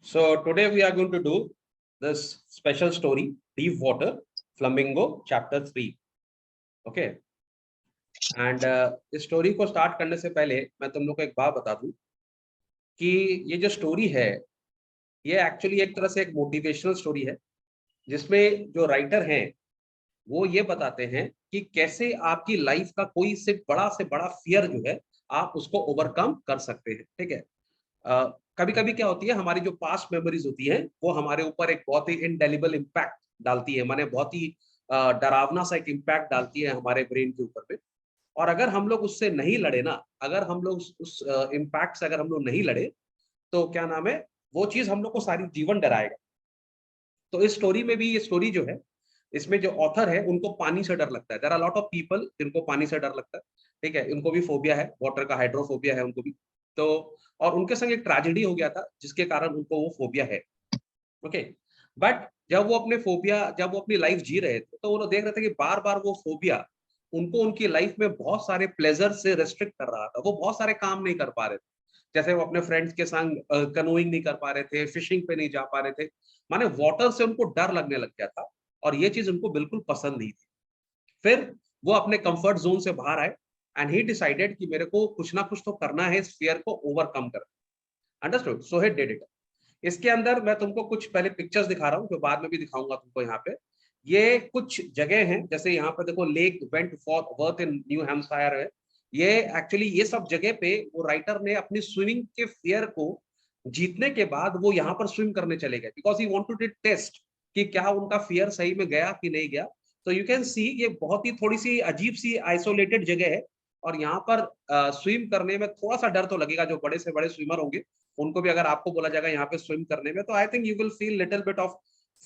So today we are going to do this special story, Deep Water Flamingo, Chapter 3. Okay. And इस story को start करने से पहले मैं तुम लोग को एक बात बता दूं कि ये जो स्टोरी है ये एक्चुअली एक तरह से एक मोटिवेशनल स्टोरी है, जिसमें जो राइटर हैं वो ये बताते हैं कि कैसे आपकी लाइफ का कोई से बड़ा फियर जो है आप उसको ओवरकम कर सकते हैं। ठीक है। कभी कभी क्या होती है, हमारी जो पास्ट मेमोरीज होती हैं वो हमारे ऊपर एक बहुत ही इनडेलिबल इम्पैक्ट डालती है, माने बहुत ही डरावना सा एक इम्पैक्ट डालती है हमारे ब्रेन के ऊपर पे। और अगर हम लोग उससे नहीं लड़े ना, अगर हम लोग उस इम्पैक्ट से अगर हम लोग नहीं लड़े, तो क्या नाम है, वो चीज हम लोग को सारी जीवन डराएगा। तो इस स्टोरी में भी, ये स्टोरी जो है, इसमें जो ऑथर है उनको पानी से डर लगता है। There are lot of people जिनको पानी से डर लगता है। ठीक है, उनको भी फोबिया है, वाटर का हाइड्रोफोबिया है उनको भी। तो और उनके संग एक ट्रेजेडी हो गया था जिसके कारण उनको वो फोबिया है। ओके। बट जब वो अपनी लाइफ जी रहे थे, तो वो लोग देख रहे थे कि बार बार वो फोबिया उनको उनकी लाइफ में बहुत सारे प्लेजर से रेस्ट्रिक्ट कर रहा था। वो बहुत सारे काम नहीं कर पा रहे थे, जैसे वो अपने फ्रेंड्स के संग कनोइंग नहीं कर पा रहे थे, फिशिंग पे नहीं जा पा रहे थे। माने वाटर से उनको डर लगने लग गया था, और ये चीज उनको बिल्कुल पसंद नहीं थी। फिर वो अपने कंफर्ट जोन से बाहर आए, एंड ही डिसाइडेड कि मेरे को कुछ ना कुछ तो करना है इस फियर को ओवरकम कर। Understood? So he did it. इसके अंदर मैं तुमको कुछ पहले पिक्चर्स दिखा रहा हूँ, जो बाद में भी दिखाऊंगा तुमको। यहाँ पे ये कुछ जगह हैं, जैसे यहाँ पे देखो, lake went for worth in new Hampshire है। ये एक्चुअली ये सब जगह पे वो राइटर ने अपनी स्विमिंग के फियर को जीतने के बाद वो यहाँ पर स्विम करने चले गए, because he wanted to test कि क्या उनका फियर सही में गया कि नहीं गया। तो यू कैन सी ये बहुत ही थोड़ी सी अजीब सी आइसोलेटेड जगह है, और यहाँ पर स्विम करने में थोड़ा सा डर तो लगेगा। जो बड़े से बड़े स्विमर होंगे उनको भी अगर आपको बोला जाएगा यहाँ पे स्विम करने में, तो I think you will feel little bit of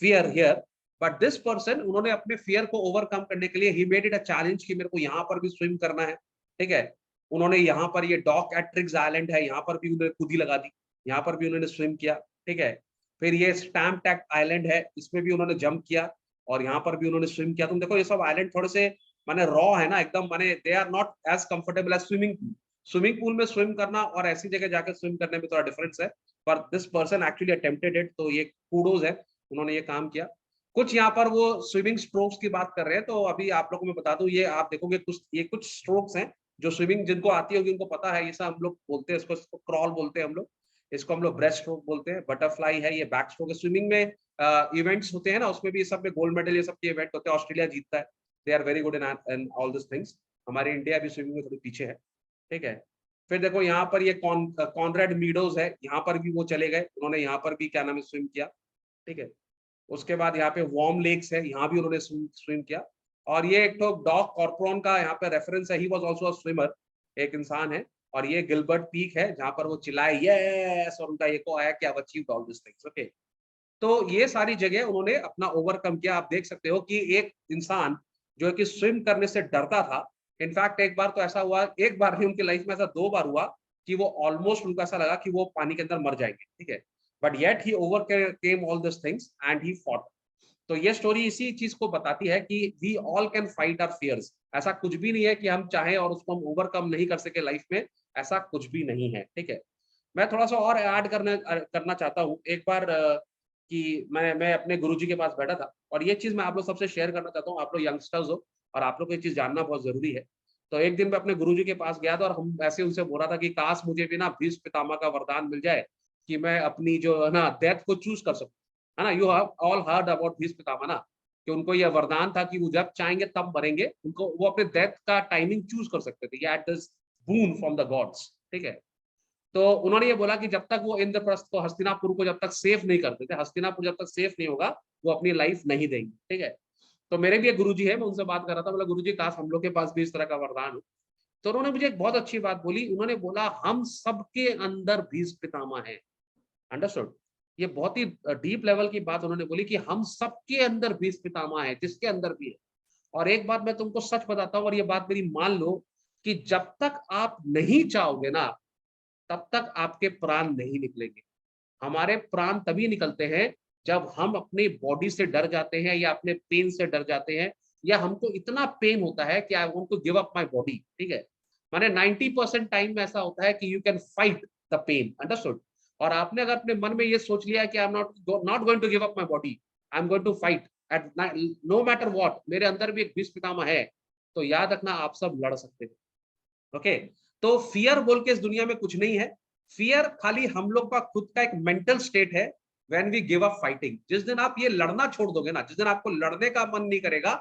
fear here. But this person, उन्होंने अपने फियर को ओवरकम करने के लिए he made it a challenge कि मेरे को यहाँ पर भी स्विम करना है। ठीक है। उन्होंने यहाँ पर, ये डॉक एट ट्रिक्स आइलैंड है, यहाँ पर भी उन्होंने खुद ही लगा दी, यहाँ पर भी उन्होंने स्विम किया। ठीक है। फिर ये स्टैम्प टैक आइलैंड है, इसमें भी उन्होंने जंप किया, और यहाँ पर भी उन्होंने स्विम किया। तुम देखो ये सब आइलैंड थोड़े से माने रॉ है ना एकदम, माने they are not as comfortable as swimming pool. Swimming pool में स्विम करना और ऐसी जगह जाकर स्विम करने में थोड़ा डिफरेंस है। पर this person actually attempted it, तो ये कूडोज है, उन्होंने ये काम किया। कुछ यहाँ पर वो स्विमिंग स्ट्रोक्स की बात कर रहे हैं, तो अभी आप लोगों को मैं बता दूं, ये आप देखोगे कुछ स्ट्रोक्स हैं जो स्विमिंग जिनको आती होगी उनको पता है। ये सब हम लोग बोलते हैं, इसको क्रॉल बोलते हैं हम लोग, इसको हम लोग ब्रेस्ट स्ट्रोक बोलते हैं, बटरफ्लाई है, ये बैक स्ट्रोक है। स्विमिंग में इवेंट्स होते हैं ना, उसमें भी ये सब में गोल्ड मेडल, ये सब के इवेंट होते हैं, ऑस्ट्रेलिया जीतता है। They are very good in all this things. हमारी इंडिया भी स्विमिंग में थोड़ी पीछे है। ठीक है। फिर देखो यहाँ पर ये कॉनरेड मीडोज है, यहाँ पर भी वो चले गए, उन्होंने यहाँ पर भी क्या नाम है स्विम किया। ठीक है। उसके बाद यहाँ पे वार्म लेक्स है, यहाँ भी उन्होंने स्विम किया। और ये एक तो डॉग कॉर्पोरॉन का यहाँ पे रेफरेंस है, he was also a swimmer, एक इंसान है। और ये गिलबर्ट पीक है जहाँ पर वो चिल्लाए यस, और उनका ये को आया कि I achieved all this things. Okay. तो ये सारी जगह उन्होंने अपना ओवरकम किया। आप देख सकते हो कि एक इंसान जो है कि स्विम करने से डरता था, इनफैक्ट एक बार तो ऐसा हुआ, एक बार नहीं उनकी लाइफ में ऐसा 2 बार हुआ कि वो ऑलमोस्ट, उनको ऐसा लगा कि वो पानी के अंदर मर जाएंगे। ठीक है। But yet he overcame all this things and he fought. तो ये स्टोरी इसी चीज को बताती है कि we all can fight our fears. ऐसा कुछ भी नहीं है कि हम चाहें और उसको हम ओवरकम नहीं कर सके लाइफ में, ऐसा कुछ भी नहीं है। ठीक है। मैं थोड़ा सा और ऐड करना चाहता हूँ। एक बार कि मैं अपने गुरुजी के पास बैठा था, और ये चीज मैं आप लोग सबसे शेयर करना चाहता हूँ। आप लोग यंगस्टर्स हो और आप लोग को ये चीज जानना बहुत जरूरी है। तो एक दिन मैं अपने गुरुजी के पास गया था, और हम ऐसे उनसे बोल रहा था कि काश मुझे भी ना भीष्म पितामह का वरदान मिल जाए कि मैं अपनी जो है ना डेथ को चूज कर सकूं। है ना, you have all heard about Bhishma Pitamah ना, कि उनको यह वरदान था कि वो जब चाहेंगे तब मरेंगे, उनको वो अपने डेथ का टाइमिंग चूज कर सकते थे, ये at this boon from the gods. ठीक है। तो उन्होंने ये बोला कि जब तक वो इंद्रप्रस्थ को, हस्तिनापुर को जब तक सेफ नहीं करते थे, हस्तिनापुर जब तक सेफ नहीं होगा, वो अपनी लाइफ नहीं देंगे। ठीक है। तो मेरे भी एक गुरुजी है, मैं उनसे बात कर रहा था, बोला गुरुजी काश हम लोग के पास भी इस तरह का वरदान हो। तो उन्होंने मुझे एक बहुत अच्छी बात बोली, उन्होंने बोला हम सबके अंदर भीष्म पितामह है। अंडरस्टूड? ये बहुत ही डीप लेवल की बात उन्होंने बोली कि हम सबके अंदर भीष्म पितामह है, जिसके अंदर भी है। और एक बात मैं तुमको सच बताता हूँ, और ये बात मेरी मान लो, कि जब तक आप नहीं चाहोगे ना, तब तक आपके प्राण नहीं निकलेंगे। हमारे प्राण तभी निकलते हैं जब हम अपनी बॉडी से डर जाते हैं, या अपने पेन से डर जाते हैं, या हमको इतना पेन होता है कि I want to give up my body. ठीक है। माने 90% टाइम में ऐसा होता है कि you can fight the pain. Understood? और आपने अगर अपने मन में ये सोच लिया कि I am not going to give up my body, I am going to fight at no matter what, मेरे अंदर भी एक भीष्म पितामह है, तो याद रखना आप सब लड़ सकते हैं। ओके, तो फियर बोल के इस दुनिया में कुछ नहीं है। फियर खाली हम लोग का खुद का एक मेंटल स्टेट है। When we give up fighting, जिस दिन आप ये लड़ना छोड़ दोगे ना, जिस दिन आपको लड़ने का मन नहीं करेगा,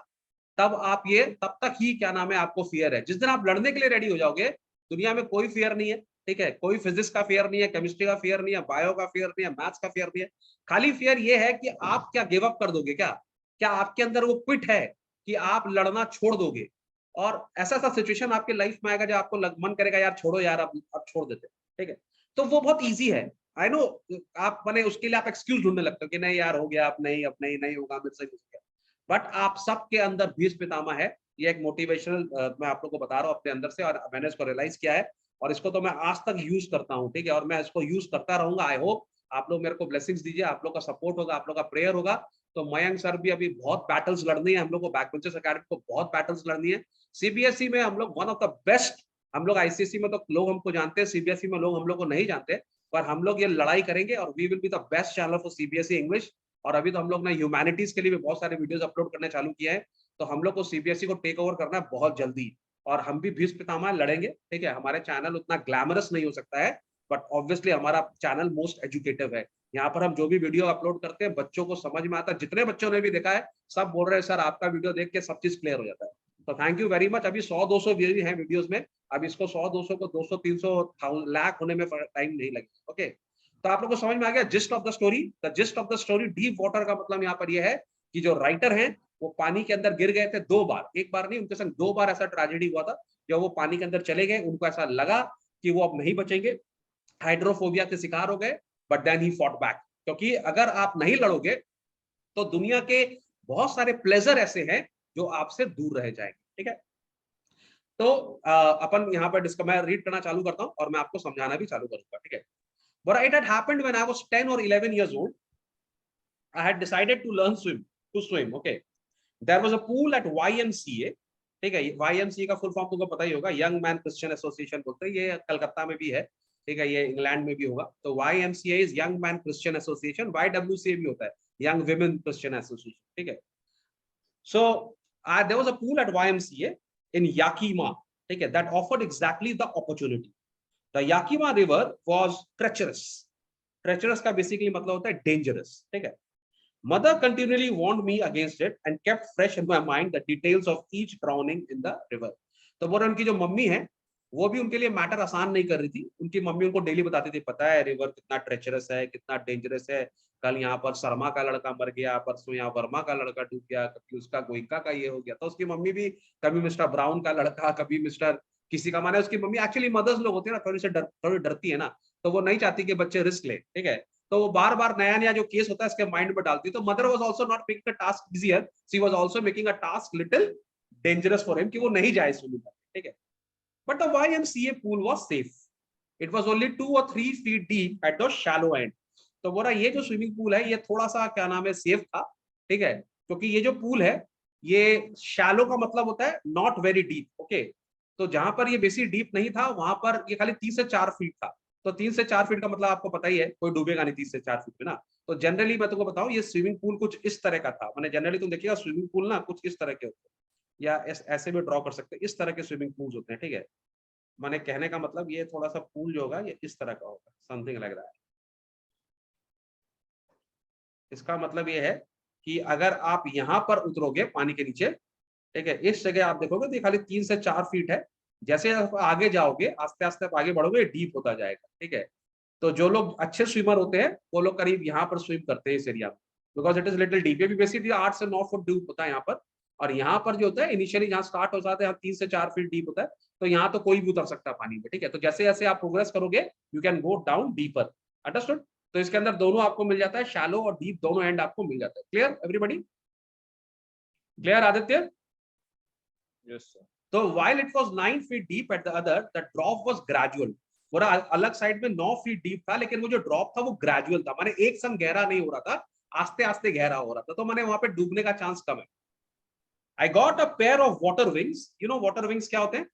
तब आप ये, तब तक ही क्या नाम है आपको फियर है। जिस दिन आप लड़ने के लिए रेडी हो जाओगे, दुनिया में कोई फियर नहीं है, ठीक है, कोई फिजिक्स का फियर नहीं है, केमिस्ट्री का फियर नहीं है, बायो का फियर नहीं है, मैथ्स का फियर नहीं है। खाली फियर ये है कि आप क्या गिव अप कर दोगे, क्या क्या आपके अंदर वो क्विट है कि आप लड़ना छोड़ दोगे। और ऐसा सा सिचुएशन आपके लाइफ में आएगा जब आपको मन करेगा यार छोड़ो यार, अब छोड़ देते, ठीक है। तो वो बहुत इजी है, आई नो। आप माने उसके लिए आप एक्सक्यूज ढूंढने लगते हो कि नहीं यार हो गया, अब नहीं, अब नहीं, नहीं होगा मेरे से, हो गया। बट आप सबके अंदर भीष्म पितामह है। ये एक मोटिवेशनल मैं आप लोगों को बता रहा हूँ अपने अंदर से, और मैंने इसको रियलाइज किया है, और इसको तो मैं आज तक यूज करता हूँ, ठीक है, और मैं इसको यूज करता रहूंगा। आई होप आप लोग मेरे को ब्लेसिंग्स दीजिए, आप लोग का सपोर्ट होगा, आप लोग का प्रेयर होगा। तो मयंक सर भी अभी बहुत बैटल्स लड़नी है, हम लोग को बैकबेंचर्स अकेडमी को बहुत बैटल्स लड़नी है। सीबीएसई में हम लोग वन ऑफ द बेस्ट, हम लोग आईसीएसई में तो लोग हमको जानते हैं, सीबीएसई में लोग हम लोग को नहीं जानते, पर हम लोग ये लड़ाई करेंगे, और we will be the best channel for CBSE English. और अभी तो हम लोग ने ह्यूमैनिटीज के लिए भी बहुत सारे वीडियोस अपलोड करने चालू किए हैं। तो हम लोग को सीबीएसई को टेक ओवर करना है बहुत जल्दी, और हम भी भीष्म पितामह लड़ेंगे, ठीक है। हमारे चैनल उतना ग्लैमरस नहीं हो सकता है, बट ऑब्वियसली हमारा चैनल मोस्ट एजुकेटिव है। यहाँ पर हम जो भी वीडियो अपलोड करते हैं बच्चों को समझ में आता है, जितने बच्चों ने भी देखा है सब बोल रहे हैं सर आपका वीडियो देख के सब चीज क्लियर हो जाता है। तो थैंक यू वेरी मच। अभी 100-200 व्यू हैं वीडियोस में, अब इसको 100-200 को 200-300 लाख होने में टाइम नहीं लगेगा। ओके, तो आप लोग को समझ में आ गया gist of the story. The gist of the story, deep water का मतलब यहाँ पर यह है कि जो राइटर हैं वो पानी के अंदर गिर गए थे 2 बार, एक बार नहीं, उनके संग 2 बार ऐसा ट्रेजेडी हुआ था। जब वो पानी के अंदर चले गए, उनको ऐसा लगा कि वो अब नहीं बचेंगे, हाइड्रोफोबिया के शिकार हो गए, but then he fought back. क्योंकि अगर आप नहीं लड़ोगे तो दुनिया के बहुत सारे प्लेजर ऐसे हैं जो आपसे दूर रह जाएंगे, ठीक है। तो अपन यहाँ पर मैं रीड करना चालू करता हूँ और मैं आपको समझाना भी चालू करूंगा, ठीक है। But it had happened when I was 10 or 11 years old. I had decided to learn to swim. Okay. There was a pool at YMCA. ठीक है, YMCA का फुल फॉर्म तुमको पता ही होगा, यंग मैन क्रिश्चियन एसोसिएशन बोलते हैं। ये कलकत्ता में भी है, ठीक है, ये इंग्लैंड में भी होगा। तो YMCA is young man Christian association, YWCA भी होता है, यंग विमेन क्रिश्चियन एसोसिएशन, ठीक है। So there was a pool at YMCA in Yakima, ठीक है, that offered exactly the opportunity. The Yakima River was treacherous. Treacherous का basically मतलब होता है dangerous, ठीक है। Mother continually warned me against it and kept fresh in my mind the details of each drowning in the river. तो वो उनकी जो मम्मी है वो भी उनके लिए मैटर आसान नहीं कर रही थी। उनकी मम्मी उनको डेली बताती थी, पता है रिवर कितना ट्रेचरस है, कितना डेंजरस है, कल यहाँ पर शर्मा का लड़का मर गया, परसों यहाँ वर्मा का लड़का डूब गया, कभी उसका गोइंका का ये हो गया। तो उसकी मम्मी भी कभी मिस्टर ब्राउन का लड़का, कभी मिस्टर किसी का, माने उसकी मम्मी एक्चुअली मदर्स लोग होती है ना, थोड़ी डरती है ना, तो वो नहीं चाहती कि बच्चे रिस्क ले, ठीक है। तो वो बार बार नया नया जो केस होता है इसके माइंड में डालती है। तो mother was also not making the task easier, she was also making a task little dangerous for him, कि वो नहीं जाए स्विमिंग करने, ठीक है। But the YMCA pool was safe. It was only 2 or 3 feet deep at the shallow end. तो बोला ये जो स्विमिंग पूल है ये थोड़ा सा क्या नाम है सेफ था, ठीक है, क्योंकि ये जो पूल है ये शैलो का मतलब होता है नॉट वेरी डीप, ओके। तो जहां पर ये बेसी डीप नहीं था वहां पर ये खाली 3 से 4 फीट था। तो 3 से 4 फीट का मतलब आपको पता ही है, कोई डूबेगा नहीं 3 से 4 फीट में ना। तो जनरली मैं तुमको बताऊं ये स्विमिंग पूल कुछ इस तरह का था, मैंने जनरली तुम देखिएगा स्विमिंग पूल ना कुछ इस तरह के होते हैं, या ऐसे भी ड्रॉ कर सकते हैं, इस तरह के स्विमिंग पूल्स होते हैं, ठीक है। मैंने कहने का मतलब ये थोड़ा सा पूल जो होगा ये इस तरह का होगा, समथिंग लग रहा है। इसका मतलब ये है कि अगर आप यहाँ पर उतरोगे पानी के नीचे, ठीक है, इस जगह आप देखोगे तो ये खाली 3 से 4 फीट है। जैसे आप आगे जाओगे आस्ते आस्ते आप आगे बढ़ोगे डीप होता जाएगा, ठीक है। तो जो लोग अच्छे स्विमर होते हैं वो लोग करीब यहाँ पर स्विम करते हैं इस एरिया में, because it is little deep. ये भी बेसिकली 8 से 9 फुट डीप होता है यहाँ पर। और यहाँ पर जो होता है इनिशियली जहाँ स्टार्ट हो जाता है 3 से 4 फीट डीप होता है। तो यहाँ तो कोई भी उतर सकता है पानी में, ठीक है। तो जैसे जैसे आप प्रोग्रेस करोगे you can go down deeper, understood. तो इसके अंदर दोनों आपको मिल जाता है, शैलो और डीप दोनों एंड आपको मिल जाता है। Clear everybody? Clear Aditya? Yes, sir. तो while it was 9 feet deep at the other, the drop was gradual. पूरा अलग साइड में 9 फीट डीप था, लेकिन वो जो ड्रॉप था वो ग्रेजुअल था, माने एक संग गहरा नहीं हो रहा था, आस्ते आस्ते गहरा हो रहा था। तो माने वहां पे डूबने का चांस कम है। I got a pair of water wings. You know water wings क्या होते हैं?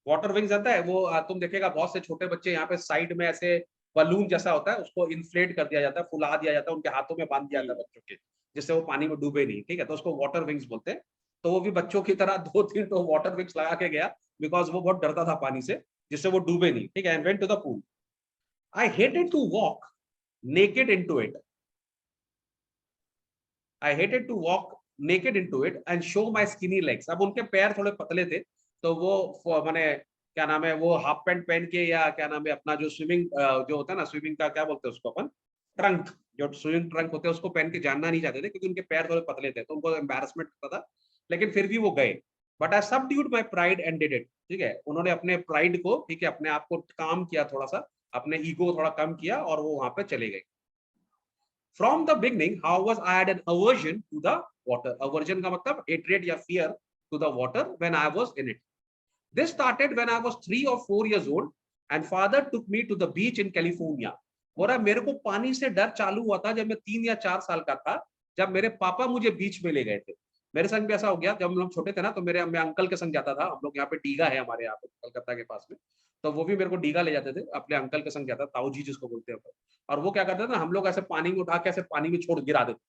वाटर विंग्स आता है वो तुम देखेगा बहुत से छोटे बच्चे यहाँ पे साइड में ऐसे बलून जैसा होता है उसको इन्फ्लेट कर दिया जाता है, फुला दिया जाता है, उनके हाथों में बांध दिया जाता है बच्चों के, जिससे वो पानी में डूबे नहीं, ठीक है, तो उसको वाटर विंग्स बोलते हैं। तो वो भी बच्चों की तरह 2-3 तो वाटर विंग्स लगा के गया, बिकॉज वो बहुत डरता था पानी से, जिससे वो डूबे नहीं, ठीक है, and went to the pool. I hated to walk naked into it, I hated to walk naked into it and show my skinny legs। अब उनके पैर थोड़े पतले थे, तो वो माने क्या नाम है, वो हाफ पैंट पहन के, या क्या नाम है अपना जो स्विमिंग जो होता है ना, स्विमिंग का क्या बोलते हैं उसको अपन, ट्रंक, जो स्विमिंग ट्रंक होते हैं उसको पहन के जानना नहीं चाहते थे, क्योंकि उनके पैर थोड़े पतले थे, तो उनको एम्बैरेसमेंट होता था, लेकिन फिर भी वो गए। But I subdued my pride and did it, ठीक है, उन्होंने अपने प्राइड को, ठीक है, अपने आप को काम किया, थोड़ा सा अपने ईगो थोड़ा कम किया, और वो वहां पे चले गए। From the beginning, however, I had an aversion to the water। Aversion का मतलब hatred या fear to the water when I was in it। This started when I was 3 or 4 years old and father took me to the beach in California। बोला मेरे को पानी से डर चालू हुआ था जब मैं 3 या 4 साल का था, जब मेरे पापा मुझे बीच में ले गए थे। मेरे संग भी ऐसा हो गया, जब हम लोग छोटे थे ना, तो मैं अंकल के संग जाता था, हम लोग यहाँ पे डीगा है हमारे यहाँ पे कलकत्ता के पास में, तो वो भी मेरे को डीगा ले जाते थे, अपने अंकल के संग जाता, ताऊ जी जिसको बोलते हैं। और वो क्या करते थे ना, हम लोग ऐसे पानी में उठा के ऐसे पानी में छोड़ गिरा देते।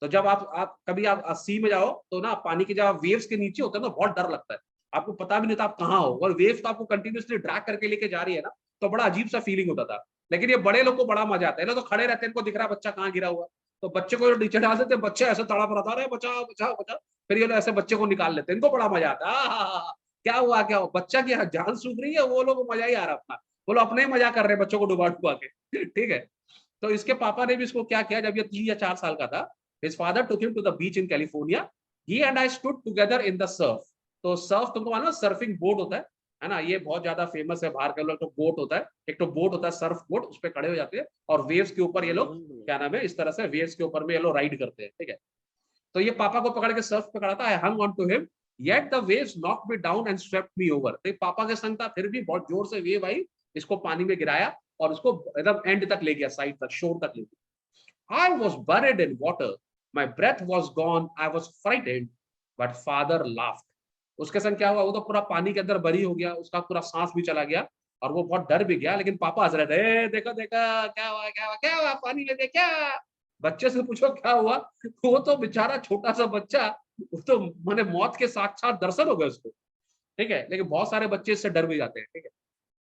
तो जब आप कभी आप सी में जाओ तो ना, पानी के जब वेव्स के नीचे होते हैं ना, बहुत डर लगता है, आपको पता भी नहीं था आप कहाँ हो, और वेव्स तो आपको कंटिन्यूअसली ड्रैग करके लेके जा रही है ना, तो बड़ा अजीब सा फीलिंग होता था। लेकिन ये बड़े लोग को बड़ा मजा आता है ना, तो खड़े रहते हैं, इनको दिख रहा है बच्चा कहाँ गिरा हुआ, तो बच्चे को नीचे डाल देते, बच्चे ऐसे तड़प रहा था, बचाओ बचाओ बचाओ, फिर ये लोग ऐसे बच्चे को निकाल लेते हैं, इनको बड़ा मजा आता है, क्या हुआ क्या हुआ, बच्चा की जान सूख रही है, वो लोग मजा ही आ रहा अपना, वो लोग अपने ही मजा कर रहे हैं बच्चों को डुबा डुबा के, ठीक है। तो इसके पापा ने भी इसको क्या किया, जब ये 3 या 4 साल का था, his father took him to the beach in California। he and I stood together in the surf। तो सर्फ तुमको मालूम है, सर्फिंग बोर्ड होता है ना, ये बहुत ज्यादा फेमस है बाहर के लोग, तो बोट होता है, एक तो बोट होता है सर्फ बोट, उस पर खड़े हो जाते हैं, और वेव्स के ऊपर ये लोग क्या नाम है, इस तरह से वेव्स के ऊपर में ये लोग राइड करते हैं, ठीक है। तो ये पापा को पकड़ के सर्फ पे खड़ा था, I hung on to him yet the waves knocked me down and swept me over. तो पापा के संग था, फिर भी बहुत जोर से वेव आई, इसको पानी में गिराया, और उसको एकदम एंड तक ले गया, साइड तक, शोर तक ले गया। आई वाज बuried in water, my breath was gone, I was frightened, but father laughed। उसके संग क्या हुआ, वो तो पूरा पानी के अंदर बरी हो गया, उसका पूरा सांस भी चला गया, और वो बहुत डर भी गया, लेकिन पापा हंस रहे थे, देखो देखो क्या हुआ क्या हुआ क्या हुआ, पानी में क्या। बच्चे से पूछो क्या हुआ, वो तो बेचारा छोटा सा बच्चा, वो तो माने मौत के साक्षात दर्शन हो गए उसको, ठीक है, लेकिन बहुत सारे बच्चे इससे डर भी जाते हैं, ठीक है।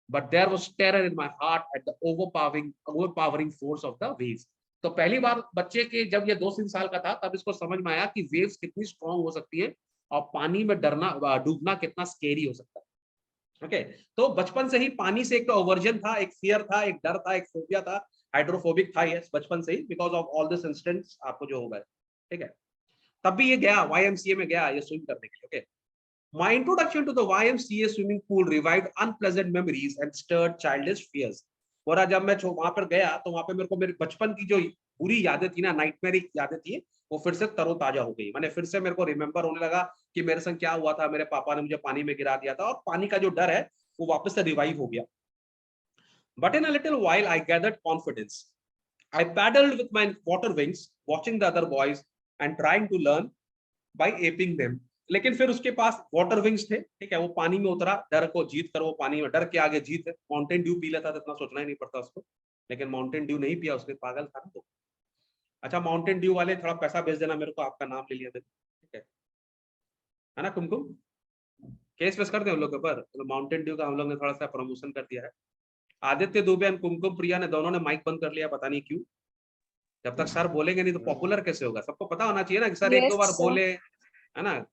But there was terror in my heart at the overpowering force of the waves. तो पहली बार बच्चे के जब ये 2-3 साल का था, तब इसको समझ में आया कि वेव्स कितनी स्ट्रांग हो सकती है, और पानी में डरना डूबना कितना स्केरी हो सकता है। ओके, तो बचपन से ही पानी से एक तो अवर्जन था, एक फियर था, एक डर था, एक फोबिया था, हाइड्रोफोबिक था ये बचपन से ही, because of all this incidents आपको जो होगा, ठीक है। तब भी ये गया YMCA में गया ये स्विम करने के लिए, okay. My introduction to the YMCA swimming pool revived unpleasant memories and stirred childish fears। और जब मैं वहां पर गया, तो वहां पे मेरे को मेरे बचपन की जो बुरी यादें थी ना, नाइटमेरिक यादें थी, वो फिर से तरोताजा हो गई, मैंने फिर से मेरे को रिमेम्बर होने लगा कि मेरे संग क्या हुआ था, मेरे पापा ने मुझे पानी में गिरा दिया था, और पानी का जो डर है वो वापस से रिवाइव हो गया। But in a little while I gathered confidence। I paddled with my water wings, watching the other boys and trying to learn by aping them। लेकिन फिर उसके पास वाटर विंग्स थे, ठीक है, वो पानी में उतरा, डर को जीत कर, वो पानी में डर के आगे जीत है, माउंटेन ड्यू पी लेता तो इतना सोचना ही नहीं पड़ता उसको, लेकिन माउंटेन ड्यू नहीं पिया उसने, पागल था ना तो। अच्छा, माउंटेन ड्यू वाले थोड़ा पैसा भेज देना मेरे को, आपका नाम ले लिया मैंने, ठीक है ना, कुमकुम, केस वेस कर दे हम लोग के ऊपर, तो माउंटेन ड्यू का हम लोग ने थोड़ा सा प्रमोशन कर दिया है। आदित्य दुबे और कुमकुम प्रिया ने दोनों ने माइक बंद कर लिया, पता नहीं क्यों। जब तक सर बोलेंगे नहीं तो पॉपुलर कैसे होगा, सबको पता होना चाहिए ना कि सर एक दो बार बोले, है ना,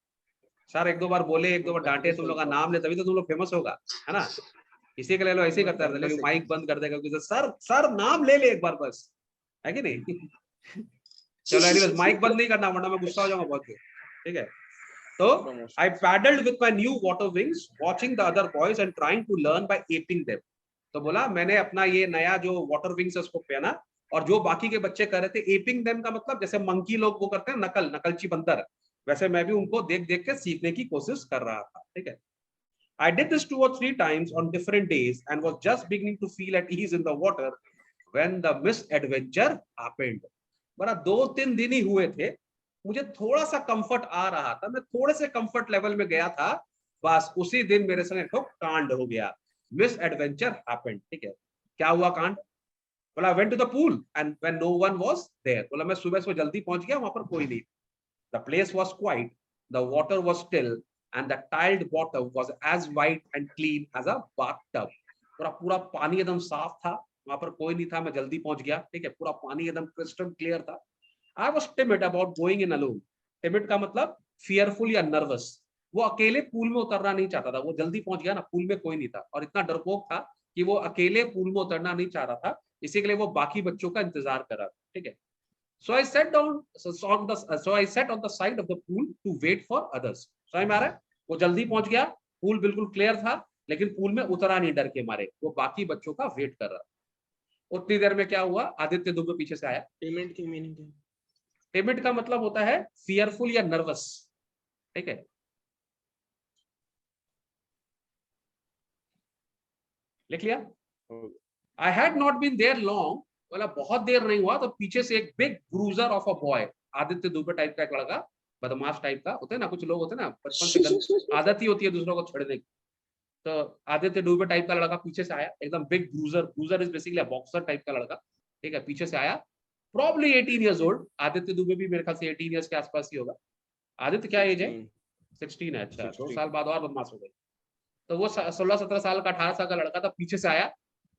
सर एक दो बार बोले, एक दो बार डांटे, तुम लोग का नाम ले, तभी तो तुम लोग फेमस होगा, है ना। इसी के लिए लोग ऐसे ही करता रहता, लेकिन माइक बंद कर देगा क्योंकि सर नाम ले एक बार बस, है कि नहीं। चलो एनीवेज, माइक बंद नहीं करना वरना मैं गुस्सा हो जाऊंगा बहुत, ठीक है। तो I paddled with my new water wings, watching the other boys and trying to learn by aping them। तो बोला मैंने अपना ये नया जो वाटर विंग्स है उसको पहना, और जो बाकी के बच्चे कर रहे थे, एपिंग देम का मतलब जैसे मंकी लोग वो करते हैं नकलची बंदर, वैसे मैं भी उनको देख देख के सीखने की कोशिश कर रहा था, ठीक है। I did this 2 or 3 times on different days and was just beginning to feel at ease in the water when the misadventure happened। बड़ा 2-3 दिन ही हुए थे, मुझे थोड़ा सा कंफर्ट आ रहा था, मैं थोड़े से कंफर्ट लेवल में गया था, बस उसी दिन मेरे संग एक कांड हो गया, मिस एडवेंचर हैपेंड, ठीक है। क्या हुआ कांड, बोला I went to the pool and when no one was there. बोला मैं सुबह से जल्दी पहुंच गया, वहां पर कोई नहीं. The place was quiet, the water was still and the tiled bottom was as white and clean as a bathtub. पूरा पानी एकदम साफ था, वहां पर कोई नहीं था, मैं जल्दी पहुंच गया. ठीक है, पूरा पानी एकदम क्रिस्टल क्लियर था. I was timid about going in alone. Timid का मतलब fearful या nervous. वो अकेले पूल में उतरना नहीं चाहता था. वो जल्दी पहुंच गया ना, पूल में कोई नहीं था और इतना डरपोक था कि वो अकेले पूल में उतरना नहीं चाह रहा था. इसी के लिए वो बाकी बच्चों का इंतजार कर रहा था. ठीक है. So I sat down. So I sat on the side of the pool to wait for others. समझ में आ रहा है? वो जल्दी पहुंच गया, पूल बिल्कुल क्लियर था, लेकिन पूल में उतरा नहीं डर के मारे. वो बाकी बच्चों का वेट कर रहा. उतनी देर में क्या हुआ, आदित्य दुबे पीछे से आया. पेमेंट की मीनिंग क्या है? टिमिड का मतलब होता है फियरफुल या नर्वस. ठीक है, लिख लिया. I had not been there long. बोला बहुत देर नहीं हुआ तो पीछे से एक big bruiser of a boy, Aditya Dubey type का एक लड़का, बदमाश टाइप का होता है ना, कुछ लोग होते हैं ना बचपन से आदत ही होती है दूसरों को छेड़ने की. तो आदित्य दुबे टाइप का लड़का पीछे से आया, एकदम big bruiser. Bruiser is basically a boxer type का लड़का. ठीक है, पीछे से आया. Probably 18 years old. Aditya Dubey भी मेरे ख्याल से 18 years के आसपास ही होगा. आदित्य क्या एज है? 16 है. अच्छा, 2 साल बाद और बदमाश हो गई. तो वो 16-17 साल का 18 साल का लड़का था, पीछे से आया.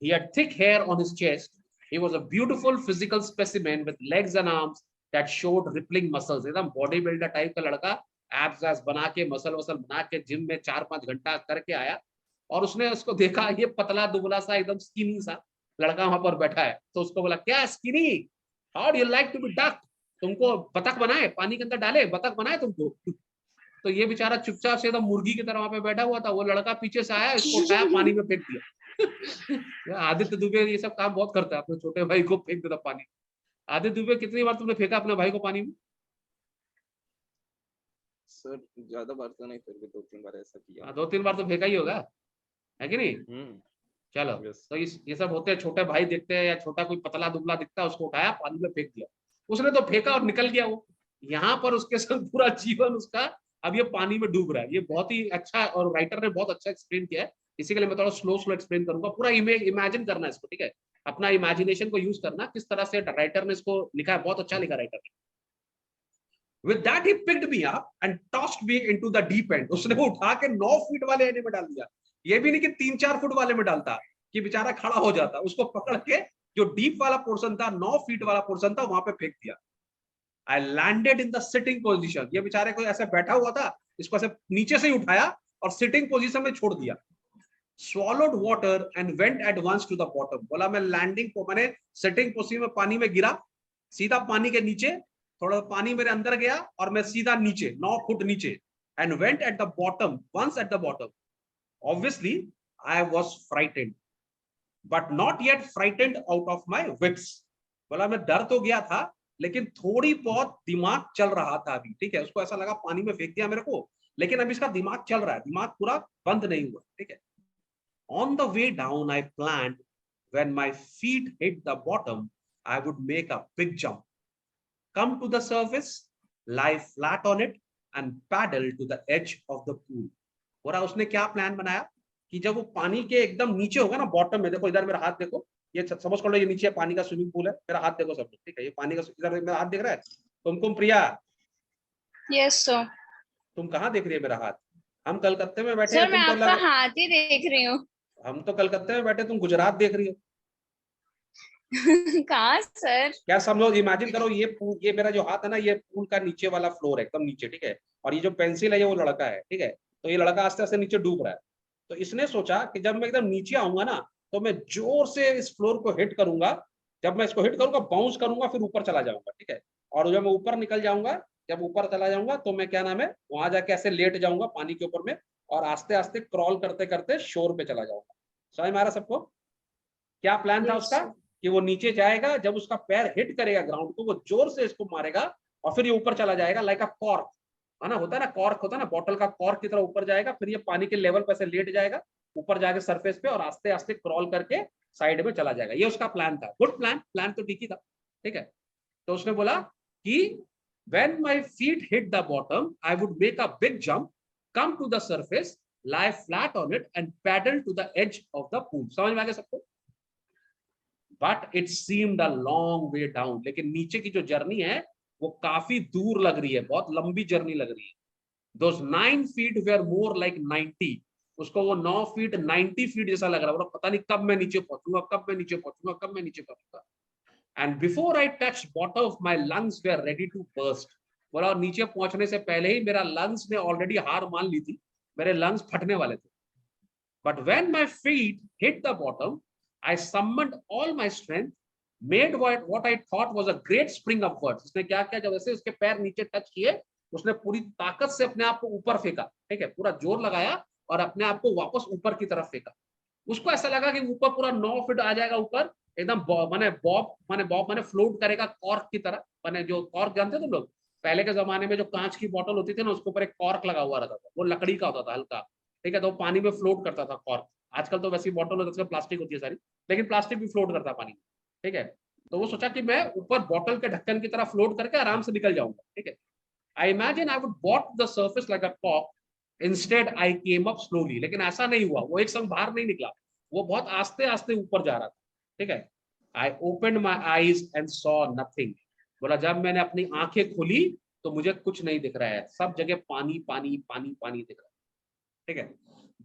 He had thick hair on his chest. He was a beautiful physical specimen with legs and arms that showed rippling muscles. एकदम बॉडी बिल्डर टाइप का लड़का, एब्स एब्स बना के, मसल वसल बना के जिम में 4-5 घंटा करके आया. और उसने उसको देखा, ये पतला दुबला सा एकदम स्किनी सा लड़का वहां पर बैठा है. तो उसको बोला, क्या skinny, how do you like to be duck, तुमको बतख बनाए, पानी के अंदर डाले, बतख बनाए तुमको. तो ये बेचारा चुपचाप से एकदम मुर्गी की तरह वहां पे बैठा हुआ था. वो लड़का पीछे से आया, इसको उठाया, पानी में फेंक दिया. आदित्य दुबे ये सब काम बहुत करता है, अपने छोटे भाई को फेंक देता पानी. आदित्य दुबे कितनी बार तुमने फेंका अपने भाई को पानी में? सर ज्यादा बार तो नहीं, फिर भी 2-3 बार ऐसा किया. 2-3 बार तो फेंका ही होगा, है कि नहीं? चलो, तो ये सब होते हैं, छोटे भाई दिखते हैं या छोटा कोई पतला दुबला दिखता है, उसको उठाया, पानी में फेंक दिया. उसने तो फेंका और निकल गया वो. यहाँ पर उसके संग पूरा जीवन उसका अब ये पानी में डूब रहा है. ये बहुत ही अच्छा, और राइटर ने बहुत अच्छा एक्सप्लेन किया है. इसी के लिए मैं थोड़ा स्लो एक्सप्लेन करूंगा. पूरा इमेजिन करना है इसको. ठीक है, अपना इमेजिनेशन को यूज करना, किस तरह से राइटर ने इसको लिखा है. बहुत अच्छा लिखा राइटर ने. With that he picked me up and tossed me into the deep end. उसने वो उठा के 9 फीट वाले एने में डाल दिया. ये भी नहीं कि 3-4 फुट वाले में डालता कि बेचारा खड़ा हो जाता. उसको पकड़ के जो डीप वाला पोर्शन था, 9 फीट वाला पोर्शन था, वहां पे फेंक दिया. I landed in the sitting position. ये बेचारे को ऐसे बैठा हुआ था, इसको ऐसे नीचे से ही उठाया और सिटिंग पोजीशन में छोड़ दिया. Swallowed water and went at once to the bottom. बोला मैं लैंडिंग को, मैंने सिटिंग पोजीशन में पानी में गिरा, सीधा पानी के नीचे, थोड़ा पानी मेरे अंदर गया और मैं सीधा नीचे, 9 फुट नीचे. And went at the bottom, once at the bottom. Obviously, I was frightened, but not yet frightened out of my wits. बोला मैं डर तो गया था, लेकिन थोड़ी बहुत दिमाग चल रहा था अभी. ठीक है, उसको ऐसा लगा पानी में फेंक दिया मेरे को, लेकिन अभी इसका दिमाग चल रहा है, दिमाग पूरा बंद नहीं हुआ. ठीक है. On the way down, I planned when my feet hit the bottom, I would make a big jump, come to the surface, lie flat on it, and paddle to the edge of the pool. और उसने क्या plan बनाया कि जब वो पानी के एकदम नीचे होगा ना, बॉटम में, देखो इधर मेरा हाथ देखो, ये समझ कर लो, ये नीचे पानी का स्विमिंग पूल है, मेरा हाथ देखो सब. ठीक है, ये पानी का, इधर मेरा हाथ दिख रहा है तुमको प्रिया? Yes sir. तुम कहाँ देख रही है मेरा हाथ? हम कलकत्ते में बैठे सर हैं, मैं तुम तो आपका हाथ ही देख रही हूँ. हम तो कलकत्ते में बैठे, तुम गुजरात देख रही हो. कहाँ सर? क्या समझो, इमेजिन करो, ये पूल, ये मेरा जो हाथ है ना, ये पूल का नीचे वाला फ्लोर है, एकदम नीचे. ठीक है, और ये जो पेंसिल है, ये वो लड़का है. ठीक है, तो ये लड़का आस्ते आस्ते नीचे डूब रहा है. तो इसने सोचा कि जब मैं एकदम नीचे आऊंगा ना, तो मैं जोर से इस फ्लोर को हिट करूंगा. जब मैं इसको हिट करूंगा, बाउंस करूंगा, फिर ऊपर चला जाऊंगा. ठीक है, और जब मैं ऊपर निकल जाऊंगा, जब ऊपर चला जाऊंगा, तो मैं क्या नाम है, वहां जाके ऐसे लेट जाऊंगा पानी के ऊपर में, और आस्ते आस्ते क्रॉल करते करते शोर पे चला जाऊंगा. समझ में आ रहा सबको? क्या प्लान था उसका? कि वो नीचे जाएगा, जब उसका पैर हिट करेगा ग्राउंड को, वो जोर से इसको मारेगा, और फिर ये ऊपर चला जाएगा, लाइक अ कॉर्क, है ना, होता है ना कॉर्क, होता है ना बॉटल का कॉर्क की तरह ऊपर जाएगा. फिर ये पानी के लेवल पर से लेट जाएगा, ऊपर जाके सरफेस पे, और आस्ते आस्ते क्रॉल करके साइड में चला जाएगा. ये उसका प्लान था. गुड प्लान, प्लान तो ठीक ही था. ठीक है, तो उसने बोला कि when my feet hit the bottom, I would make a big jump, come to the surface, lie flat on it, and paddle to the edge of the pool. समझ में आ गया सबको? But it seemed a long way down, लेकिन नीचे की जो journey है वो काफी दूर लग रही है, बहुत लंबी जर्नी लग रही है। Those 9 feet were more like 90, उसको वो 9 फीट 90 फीट जैसा लग रहा है, पता नहीं कब मैं नीचे पहुंचूंगा, कब मैं नीचे पहुंचूंगा, कब मैं नीचे पहुंचूंगा। And before I touch bottom of my lungs were ready to burst, बोला नीचे पहुंचने से पहले ही मेरा लंग्स ने ऑलरेडी हार मान ली थी, मेरे लंग्स फटने वाले थे। But when my feet hit the bottom I summoned all my strength, made what I thought was a great spring upwards. उसने क्या किया, जब ऐसे उसके पैर नीचे टच किए, उसने पूरी ताकत से अपने आप को ऊपर फेंका, ठीक है, पूरा जोर लगाया और अपने आप को वापस ऊपर की तरफ फेंका। उसको ऐसा लगा कि ऊपर पूरा 9 फीट आ जाएगा ऊपर, एकदम बॉब माने फ्लोट करेगा कॉर्क की तरह। माने जो कॉर्क जानते हो तुम लोग, पहले के जमाने में जो कांच की बोतल होती थी ना, उसके ऊपर एक कॉर्क लगा हुआ रहता था, वो लकड़ी का होता था हल्का, ठीक है, तो पानी में फ्लोट करता था कॉर्क। आजकल तो वैसी बोतल होती है, प्लास्टिक होती है सारी, लेकिन प्लास्टिक भी फ्लोट करता है पानी में, ठीक है। तो वो सोचा कि मैं ऊपर बोतल के ढक्कन की तरह फ्लोट करके आराम से निकल जाऊंगा, ठीक है। I imagine I would bought the surface like a cork. Instead, I came up slowly. लेकिन ऐसा नहीं हुआ, वो एक संग बाहर नहीं निकला, वो बहुत आस्ते आस्ते ऊपर जा रहा था, ठीक है। I opened my eyes and saw nothing. बोला जब मैंने अपनी आंखें खोली तो मुझे कुछ नहीं दिख रहा है, सब जगह पानी पानी पानी पानी दिख रहा है, ठीक है।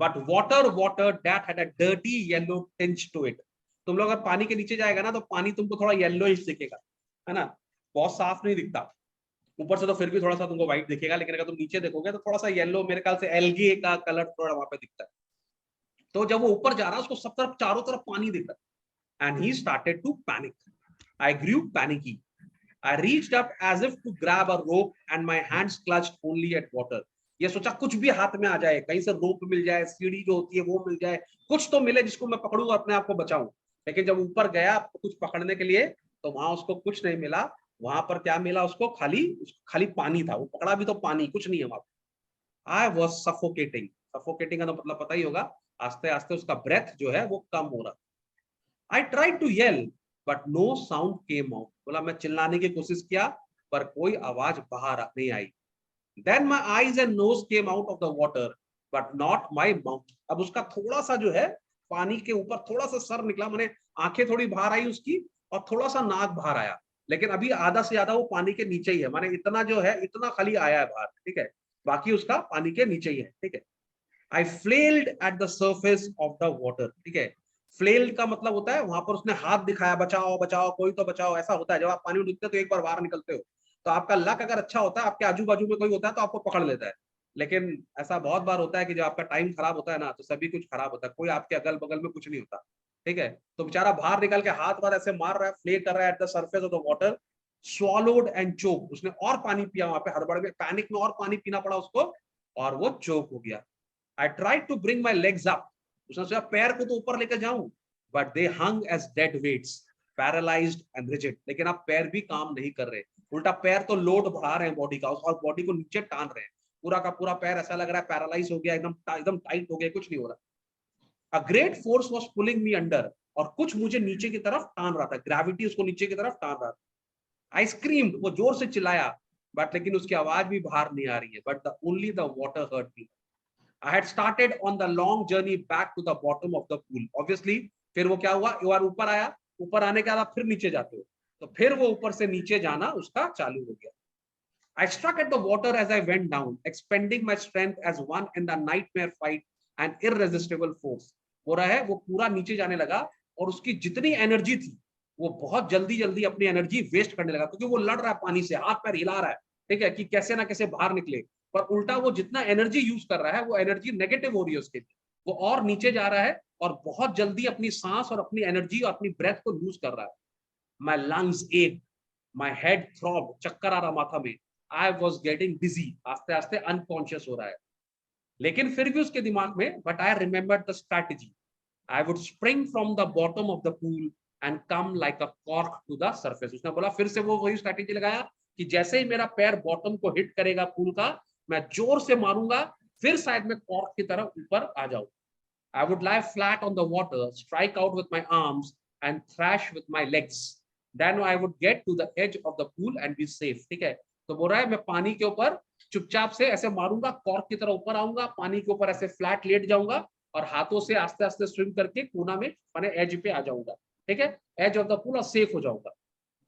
But water that had a dirty yellow tinge to it. तुम लोग अगर पानी के नीचे जाएगा ना तो पानी तुमको थोड़ा येलोइश दिखेगा, है ना, बहुत साफ नहीं दिखता। ऊपर से तो फिर भी थोड़ा सा तुमको व्हाइट दिखेगा, लेकिन अगर तुम नीचे देखोगे तो थोड़ा सा येलो, मेरे ख्याल से एल्गी का कलर थोड़ा वहां पे दिखता है। तो जब वो ऊपर जा रहा है उसको सब तरफ चारों तरफ पानी दिख रहा है, and he started to panic. I grew panicky. I reached up as if to grab a rope and my hands clutched only at water. ये सोचा कुछ भी हाथ में आ जाए, कहीं से रोप मिल जाए, सीढ़ी जो होती है वो मिल जाए, कुछ तो मिले जिसको मैं पकड़ूं और अपने आप को बचाऊं। लेकिन जब ऊपर गया कुछ पकड़ने के लिए तो वहां उसको कुछ नहीं मिला। वहां पर क्या मिला उसको, खाली पानी था, वो पकड़ा भी तो पानी, कुछ नहीं है वहां पर। I was suffocating. सफोकेटिंग का तो मतलब पता ही होगा, आस्ते आस्ते उसका ब्रेथ जो है वो कम हो रहा। I tried to yell but no sound came out. बोला मैं चिल्लाने की कोशिश किया पर कोई आवाज बाहर नहीं आई। Then my eyes and nose came out of the water but not my mouth. अब उसका थोड़ा सा जो है पानी के ऊपर थोड़ा सा सर निकला, मैंने आंखें थोड़ी बाहर आई उसकी और थोड़ा सा नाक बाहर आया, लेकिन अभी आधा से ज्यादा वो पानी के नीचे ही है, माने इतना जो है इतना खाली आया है बाहर, ठीक है, बाकी उसका पानी के नीचे ही है, ठीक है। I flailed at the surface of the water, ठीक है। फ्लेल्ड का मतलब होता है वहां पर उसने हाथ दिखाया, बचाओ बचाओ कोई तो बचाओ, ऐसा होता है जब आप पानी में डूबते हो तो एक बार बाहर निकलते हो तो आपका लक अगर अच्छा होता है, आपके आजू बाजू में कोई होता है तो आपको पकड़ लेता है। लेकिन ऐसा बहुत बार होता है कि जब आपका टाइम खराब होता है ना तो सभी कुछ खराब होता है, कोई आपके अगल बगल में कुछ नहीं होता, ठीक है। तो बेचारा बाहर निकल के हाथ बार ऐसे मार रहा है, फ्ले कर रहा है at the surface of the water, swallowed and choke. उसने और पानी पिया वहां पे हड़बड़ में, पैनिक में और पानी पीना पड़ा उसको और वो चोक हो गया। I tried to bring my legs up. उसने सोचा पैर को तो ऊपर लेकर जाऊं, but they hung as dead weights, paralysed and rigid. लेकिन अब पैर भी काम नहीं कर रहे, उल्टा पैर तो लोड बढ़ा रहे हैं बॉडी का और बॉडी को नीचे टान रहे हैं, पूरा का पूरा पैर ऐसा लग रहा है पैरालाइज हो गया, एकदम टाइट हो गया, कुछ नहीं हो रहा। A great force was pulling me under, और कुछ मुझे नीचे की तरफ टान रहा था, ग्रेविटी उसको नीचे की तरफ टान रहा था। आई स्क्रीम्ड, वो जोर से चिल्लाया, बट लेकिन उसकी आवाज भी बाहर नहीं आ रही है, but only the water hurt me. I had started on the long journey back to the bottom of the pool. Obviously, फिर वो क्या हुआ, एक बार ऊपर आया, ऊपर आने के बाद आप फिर नीचे जाते हो, तो फिर वो ऊपर से नीचे जाना उसका चालू हो गया। I struck at the water as I went down, expending my strength as one in the nightmare fight, an irresistible force. हो रहा है वो पूरा नीचे जाने लगा और उसकी जितनी एनर्जी थी वो बहुत जल्दी जल्दी अपनी एनर्जी वेस्ट करने लगा, क्योंकि वो लड़ रहा है पानी से, हाथ पैर हिला रहा है, ठीक है, कि कैसे ना कैसे बाहर निकले। पर उल्टा वो जितना एनर्जी यूज कर रहा है वो एनर्जी नेगेटिव हो रही है उसके लिए, वो और नीचे जा रहा है और बहुत जल्दी अपनी सांस और अपनी एनर्जी और अपनी ब्रेथ को लूज कर रहा है। माई लंग्स एक, माई हेड थ्रॉब, चक्कर आ रहा माथा में, आई वॉज गेटिंग डिजी, आस्ते आस्ते अनकॉन्शियस हो रहा है। लेकिन फिर भी उसके दिमाग में, but I remember the strategy, I would spring from the bottom of the pool and come like a cork to the surface. उसने बोला, फिर से वो वही स्ट्रैटेजी लगाया कि जैसे ही मेरा पैर बॉटम को हिट करेगा पूल का, मैं जोर से मारूंगा, फिर शायद मैं कॉर्क की तरफ ऊपर आ जाऊं। I would lie flat on the water, strike out with my arms and thrash with my legs. Then I would get to the edge of the pool and be safe. ठीक है, तो बोल रहा है मैं पानी के ऊपर चुपचाप से ऐसे मारूंगा, कॉर्क की तरह ऊपर आऊंगा, पानी के ऊपर ऐसे फ्लैट लेट जाऊंगा और हाथों से आस्ते आस्ते स्विम करके कोना में माने एज पे आ जाऊंगा, ठीक है, एज ऑफ द पूल और सेफ हो जाऊंगा।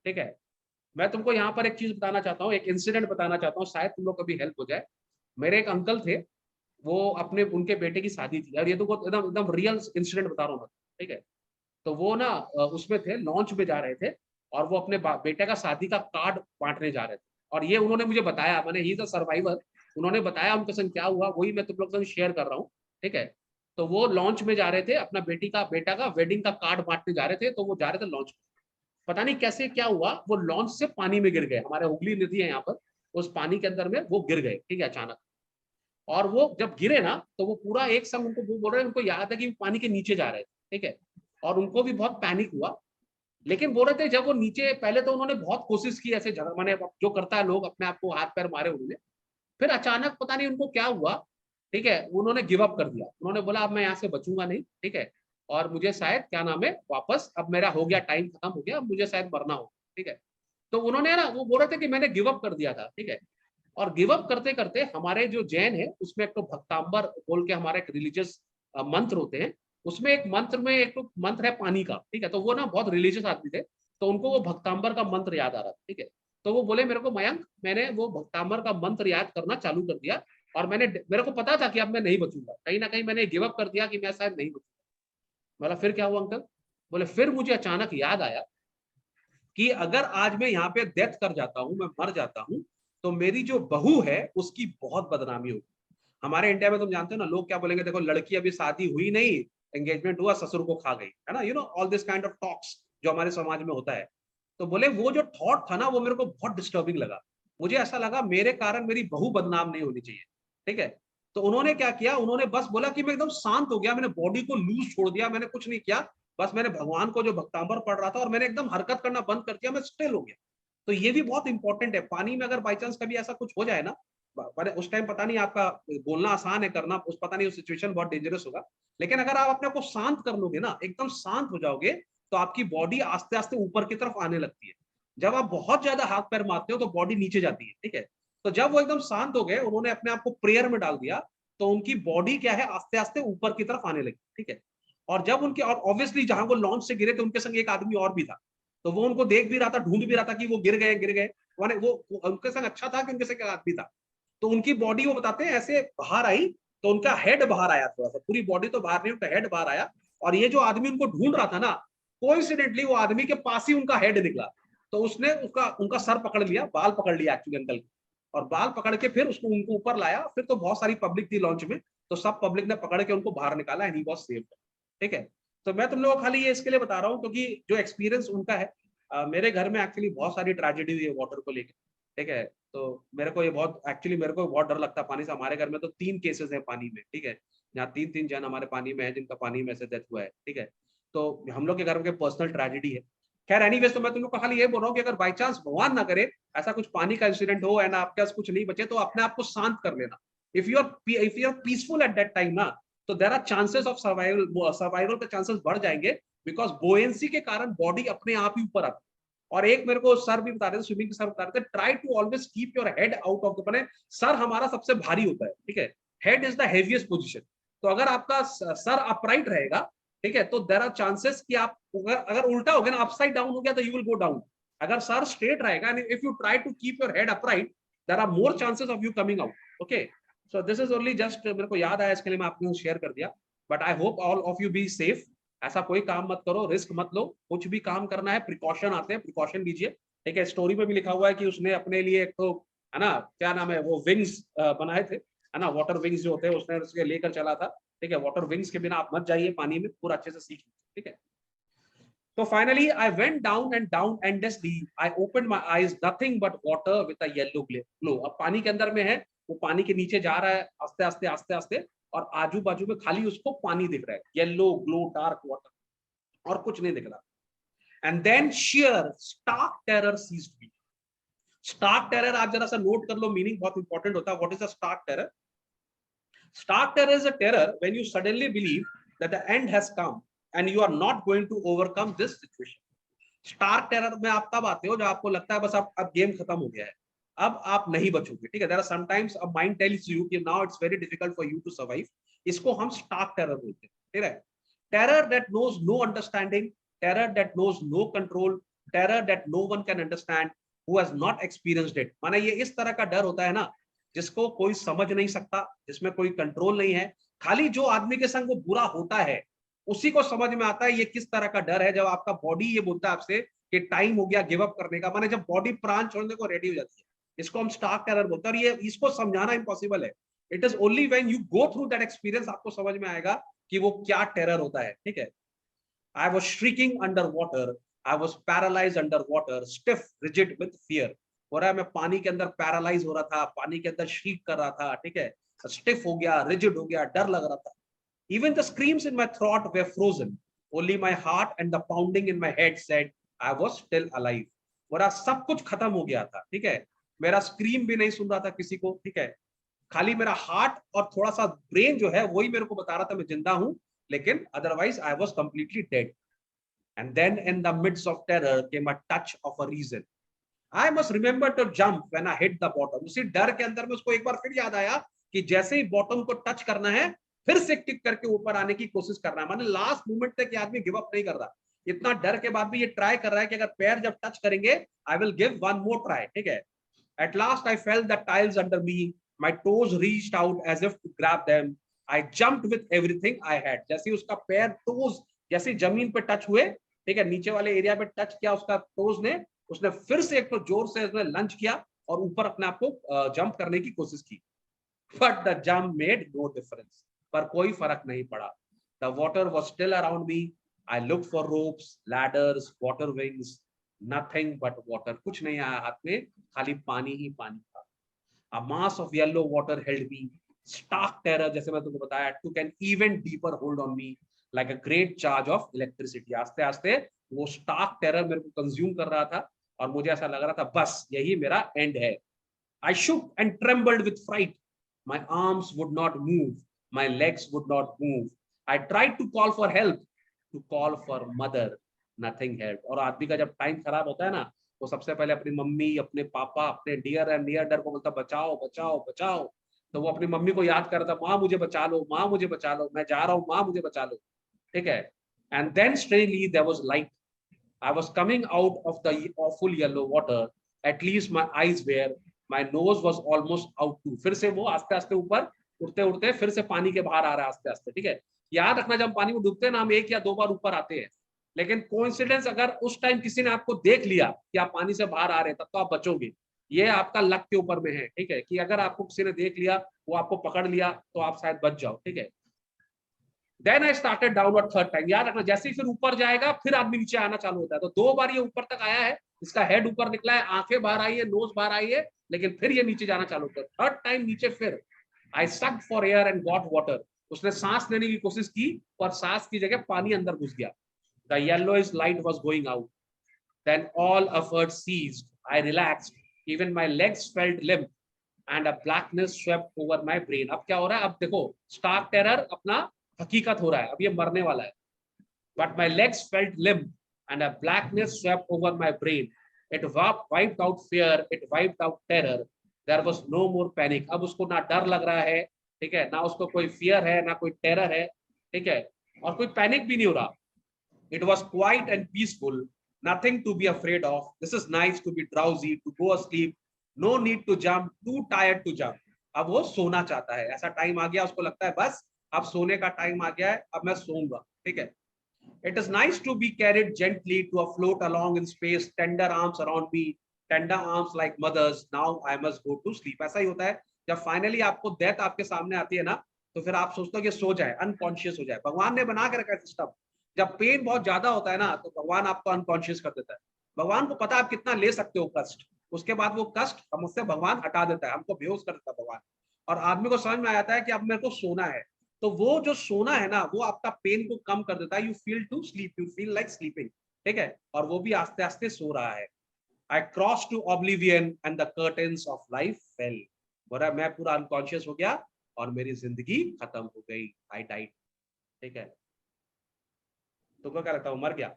ठीक है, मैं तुमको यहाँ पर एक चीज बताना चाहता हूँ, एक इंसिडेंट बताना चाहता हूँ, शायद तुम लोग कभी हेल्प हो जाए। मेरे एक अंकल थे, वो अपने उनके बेटे की शादी थी, और ये तो बहुत एकदम एकदम रियल इंसिडेंट बता रहा हूँ मैं। ठीक है, तो वो ना उसमें थे, लॉन्च में जा रहे थे, और वो अपने बेटे का शादी का कार्ड बांटने जा रहे थे, और ये उन्होंने मुझे बताया, मैंने ही द सर्वाइवर, उन्होंने बताया उनके संग क्या हुआ, वही मैं तुम लोग संग शेयर कर रहा हूँ। ठीक है, तो वो लॉन्च में जा रहे थे, अपना बेटा का वेडिंग का कार्ड बांटने जा रहे थे, तो वो जा रहे थे लॉन्च में। पता नहीं कैसे क्या हुआ, वो लॉन्च से पानी में गिर गए, हमारे हुगली नदी है यहाँ पर, उस पानी के अंदर में वो गिर गए। ठीक है, अचानक। और वो जब गिरे ना, तो वो पूरा एक संग उनको, वो बोल रहे हैं उनको याद है कि पानी के नीचे जा रहे थे। ठीक है, और उनको भी बहुत पैनिक हुआ, लेकिन बोल रहे थे जब वो नीचे, पहले तो उन्होंने बहुत कोशिश की ऐसे जगह, मैंने जो करता है लोग, अपने आप को हाथ पैर मारे उन्होंने, फिर अचानक पता नहीं उनको क्या हुआ। ठीक है, उन्होंने गिव अप कर दिया, उन्होंने बोला अब मैं यहाँ से बचूंगा नहीं। ठीक है, और मुझे शायद क्या नाम है, वापस अब मेरा हो गया, टाइम खत्म हो गया, अब मुझे शायद मरना हो। ठीक है, तो उन्होंने ना, वो बोल रहे थे कि मैंने गिव अप कर दिया था। ठीक है, और गिव अप करते करते हमारे जो जैन है उसमें एक तो भक्तांबर बोल के हमारे एक रिलीजियस मंत्र होते हैं, उसमें एक मंत्र में एक तो मंत्र है पानी का। ठीक है, तो वो ना बहुत रिलीजियस आदमी थे, तो उनको वो भक्तांबर का मंत्र याद आ रहा था। ठीक है, तो वो बोले मेरे को, मयंक मैंने वो भक्तांबर का मंत्र याद करना चालू कर दिया, और मेरे को पता था कि अब मैं नहीं बचूंगा, कहीं ना कहीं मैंने गिव अप कर दिया कि मैं शायद नहीं बचूंगा। बोला फिर क्या हुआ अंकल? बोले फिर मुझे अचानक याद आया कि अगर आज मैं यहाँ पे डेथ कर जाता हूँ, मैं मर जाता हूँ, तो मेरी जो बहू है उसकी बहुत बदनामी होगी। हमारे इंडिया में तुम जानते हो ना, लोग क्या बोलेंगे, देखो लड़की अभी शादी हुई नहीं, एंगेजमेंट हुआ, ससुर को खा गई, है ना, all this kind of talks जो हमारे समाज में होता है। तो बोले वो जो थॉट था ना, वो मेरे को बहुत डिस्टर्बिंग लगा। मुझे ऐसा लगा मेरे कारण मेरी बहू बदनाम नहीं होनी चाहिए। ठीक है, तो उन्होंने क्या किया, उन्होंने बस बोला कि मैं एकदम शांत हो गया, मैंने बॉडी को लूज छोड़ दिया, मैंने कुछ नहीं किया, बस मैंने भगवान को जो भक्तांबर पढ़ रहा था, और मैंने एकदम हरकत करना बंद कर दिया, मैं स्टिल हो गया। तो ये भी बहुत इंपॉर्टेंट है, पानी में अगर बाई चांस कभी ऐसा कुछ हो जाए ना, उस टाइम पता नहीं, आपका बोलना आसान है, करना उस पता नहीं, उस सिचुएशन बहुत डेंजरस होगा, लेकिन अगर आप अपने आप को शांत कर लोगे ना, एकदम शांत हो जाओगे, तो आपकी बॉडी आस्ते आस्ते ऊपर की तरफ आने लगती है। जब आप बहुत ज्यादा हाथ पैर मारते हो तो बॉडी नीचे जाती है। ठीक है, तो जब वो एकदम शांत हो गए, उन्होंने अपने आप को प्रेयर में डाल दिया, तो उनकी बॉडी क्या है, आस्ते आस्ते ऊपर की तरफ आने लगी। ठीक है, और जब उनके, और ऑब्वियसली जहां वो लॉन्च से गिरे थे उनके संग एक आदमी और भी था, तो वो उनको देख भी रहा था, ढूंढ भी रहा था कि वो गिर गए। वो उनके संग अच्छा था कि उनके संग एक आदमी था, तो उनकी बॉडी, वो बताते हैं ऐसे बाहर आई, तो उनका हेड बाहर आया, थोड़ा सा, पूरी बॉडी तो बाहर नहीं, उनका हेड बाहर आया, और ये जो आदमी उनको ढूंढ रहा था ना, कोइंसिडेंटली वो आदमी के पास ही उनका हेड निकला, तो उसने उसका उनका सर पकड़ लिया, बाल पकड़ लिया एक्चुअली अंकल की, और बाल पकड़ के फिर उसको उनको ऊपर लाया, फिर तो बहुत सारी पब्लिक थी लॉन्च में, तो सब पब्लिक ने पकड़ के उनको बाहर निकाला, एंड ही वाज सेव्ड। ठीक है, तो मैं तुम लोगों को खाली ये इसके लिए बता रहा हूँ क्योंकि जो एक्सपीरियंस उनका है, मेरे घर में एक्चुअली बहुत सारी ट्रेजेडी हुई है वाटर को लेकर। ठीक है, तो मेरे को ये बहुत, एक्चुअली मेरे को बहुत डर लगता है पानी से। हमारे घर में तो 3 केसेस हैं पानी में। ठीक है, यहाँ 3 जन हमारे पानी में है जिनका पानी में से डेथ हुआ है। ठीक है, तो हम लोग के घर में पर्सनल ट्रेजेडी है। खैर एनीवेज, तो मैं तुम लोग को खाली ये बोल रहा हूँ कि अगर बाई चांस भगवान ना करे ऐसा कुछ पानी का इंसिडेंट हो एंड आपके पास कुछ नहीं बचे, तो अपने आप को शांत कर लेना। If you are peaceful at that time ना, तो there are chances of survival के चांसेस बढ़ जाएंगे, बिकॉज बोएंसी के कारण बॉडी अपने आप ही ऊपर आती है। और एक मेरे को सर भी बता रहे थे, स्विमिंग के सर बता रहे थे, try to always keep your head out of the, मैंने, सर हमारा सबसे भारी होता है। ठीक है, head is the heaviest position, तो अगर आपका सर अपराइट रहेगा, ठीक है, तो देयर आर चांसेस कि आप, अगर उल्टा हो गया ना, अपसाइड डाउन हो गया, तो यू विल गो डाउन। अगर सर स्ट्रेट रहेगा and if you try to keep your head upright, there are more chances of you coming out. Okay, so this is only just, मेरे को याद आया इसके लिए मैं आपके शेयर कर दिया, but I hope all of you be safe. ऐसा कोई काम मत करो, रिस्क मत लो, कुछ भी काम करना है प्रिकॉशन आते हैं, प्रिकॉशन लीजिए। ठीक है, स्टोरी में भी लिखा हुआ है कि उसने अपने लिए एक तो, है ना, क्या नाम है, वो विंग्स बनाए थे, है ना, वाटर विंग्स जो होते हैं, उसने उसके लेकर चला था। ठीक है, वाटर विंग्स के बिना आप मत जाइए पानी में, पूरा अच्छे से सीख। ठीक है, तो finally I went down and down endlessly, I opened my eyes, nothing but water with a yellow glow. अब पानी के अंदर में है, वो पानी के नीचे जा रहा है आस्ते आस्ते आस्ते आस्ते, और आजू बाजू में खाली उसको पानी दिख रहा है, येलो ग्लो डार्क वाटर, और कुछ नहीं दिख रहा। And then sheer stark terror seized me. Stark terror आप जरा सा नोट कर लो, मीनिंग बहुत इंपॉर्टेंट होता है। What is a stark terror? Stark terror is a terror when you suddenly believe that the end has come and you are not going to overcome this situation. Stark terror में आप तब आते हो जब आपको लगता है बस अब गेम खत्म हो गया है, अब आप नहीं बचोगे। ठीक है, there are sometimes a mind tells you कि now it's very difficult for you to survive. इसको हम stark terror बोलते हैं। ठीक है, terror that knows no understanding, terror that knows no control, terror that no one can understand who has not experienced it. माने ये इस तरह का डर होता है ना जिसको कोई समझ नहीं सकता, जिसमें कोई कंट्रोल नहीं है, खाली जो आदमी के संग वो बुरा होता है उसी को समझ में आता है ये किस तरह का डर है। जब आपका बॉडी ये बोलता है आपसे कि टाइम हो गया गिव अप करने का, माने जब बॉडी प्राण छोड़ने को रेडी हो जाती है, इसको हम स्टार्क टेरर बोलते हैं। और ये इसको समझाना इम्पॉसिबल है। It is only when you go through that experience आपको समझ में आएगा कि वो क्या टेरर होता है। ठीक है, I was shrieking under water, I was paralysed under water, stiff rigid with fear. हो रहा है मैं पानी के अंदर पैरालाइज हो रहा था, पानी के अंदर श्रीक कर रहा था। ठीक है, स्टिफ हो गया, रिजिड हो गया, डर लग रहा था। Even the screams in my throat were frozen. Only my heart and the pounding in my head said I was still alive. मेरा सब कुछ खत्म हो गया था। ठीक है, मेरा स्क्रीम भी नहीं सुन रहा था किसी को। ठीक है, खाली मेरा हार्ट और थोड़ा सा ब्रेन जो है वही मेरे को बता रहा था मैं जिंदा हूं, लेकिन otherwise I was completely dead. And then in the midst of terror came a touch of a reason. I must remember to jump when I hit the bottom. उसी डर के अंदर में उसको एक बार फिर याद आया कि जैसे ही बॉटम को टच करना है फिर से किक करके ऊपर आने की कोशिश करना है। माने लास्ट मोमेंट तक ये आदमी गिव अप नहीं कर रहा, इतना डर के बाद भी ये ट्राई कर रहा है कि अगर पैर जब टच करेंगे I will give one more try. ठीक है, at last I felt the tiles under me, my toes reached out as if to grab them, I jumped with everything I had. जैसे उसका पैर टोज जैसे जमीन पे touch हुए, ठीक है, नीचे वाले एरिया पे टच किया उसका टोज ने, उसने फिर से एक तो जोर से उसने लंच किया और ऊपर अपने आप को जंप करने की कोशिश की। But the jump made no difference, पर कोई फर्क नहीं पड़ा। The water was still around me. I looked for ropes, ladders, water wings. Nothing but water. कुछ नहीं आया हाथ में, खाली पानी ही पानी था। A mass of yellow water held me. Stark terror, जैसे मैं तुमको बताया, took an even deeper hold on me, like a great charge of electricity. आस्ते आस्ते वो stark terror मेरे को consume कर रहा था और मुझे ऐसा लग रहा था बस यही मेरा end है। I shook and trembled with fright. My arms would not move. My legs would not move. I tried to call for help, to call for mother. Nothing helped. और आदमी का जब टाइम खराब होता है ना, वो सबसे पहले अपनी मम्मी, अपने पापा, अपने डियर एंड नियर डर को बोलता बचाओ बचाओ बचाओ। तो वो अपनी मम्मी को याद करता, माँ मुझे बचा लो, माँ मुझे बचा लो, मैं जा रहा हूँ, माँ मुझे बचा लो। ठीक है, and then strangely there was light. I was coming out of the awful yellow water. At least my eyes were. My nose was almost out too. फिर से वो आस्ते आस्ते ऊपर उड़ते उड़ते फिर से पानी के बाहर आ रहा है आस्ते आस्ते। ठीक है, याद रखना जब पानी में डूबते हैं ना हम एक या दो बार ऊपर आते हैं, लेकिन कोइंसिडेंस अगर उस टाइम किसी ने आपको देख लिया कि आप पानी से बाहर आ रहे हैं तब तो आप बचोगे। ये आपका लक के ऊपर में है। ठीक है, कि अगर आपको किसी ने देख लिया, वो आपको पकड़ लिया तो आप शायद बच जाओ। ठीक है, then I started downward third time. याद रखना जैसे ही फिर ऊपर जाएगा फिर आदमी नीचे आना चालू होता है। तो दो बार ये ऊपर तक आया है, इसका हेड ऊपर निकला है, आंखें बाहर आई है, नोज बाहर आई है, लेकिन फिर ये नीचे जाना चालू होता है। थर्ड टाइम नीचे फिर I sucked for air and got water. उसने सांस लेने की कोशिश की और सांस की जगह पानी अंदर घुस गया। The yellowish light was going out. Then all effort ceased. I relaxed. Even my legs felt limp, and a blackness swept over my brain. अब क्या हो रहा है? अब देखो stark terror अपना हकीकत हो रहा है। अब ये मरने वाला है। But my legs felt limp, and a blackness swept over my brain. It wiped out fear. It wiped out terror. There was no more panic. अब उसको ना डर लग रहा है, ठीक है, ना उसको कोई फियर है, ना कोई टेरर है, ठीक है, और कोई पैनिक भी नहीं हो रहा। It was quiet and peaceful. Nothing to be afraid of. This is nice to be drowsy, to go asleep. No need to jump. Too tired to jump. अब वो सोना चाहता है। ऐसा टाइम आ गया, उसको लगता है बस अब सोने का टाइम आ गया है, अब मैं सोऊंगा। ठीक है, It is nice to be carried gently to a float along in space. Tender arms around me. Tender arms like mothers. Now I must go to sleep. ऐसा ही होता है जब फाइनली आपको डेथ आपके सामने आती है ना, तो फिर आप सोचते हो कि सो जाए, अनकॉन्शियस हो जाए। भगवान ने बना के रखा है सिस्टम। जब पेन बहुत ज्यादा होता है ना, तो भगवान आपको अनकॉन्शियस कर देता है। भगवान को पता है आप कितना ले सकते हो कष्ट, उसके बाद वो कष्ट हमसे भगवान हटा देता है, हमको बेहोश कर देता है भगवान। और आदमी को समझ में आ जाता है कि अब मेरे को सोना है, तो वो जो सोना है ना, वो आपका पेन को कम कर देता है। You feel to sleep, you feel like sleeping. ठीक है, और वो भी आस्ते आस्ते सो रहा है। I cross to oblivion and the curtains of life fell. बोला मैं पूरा अनकॉन्शियस हो गया और मेरी जिंदगी खत्म हो गई। आई डाइड। ठीक है, तुमको क्या लगता है, मर गया?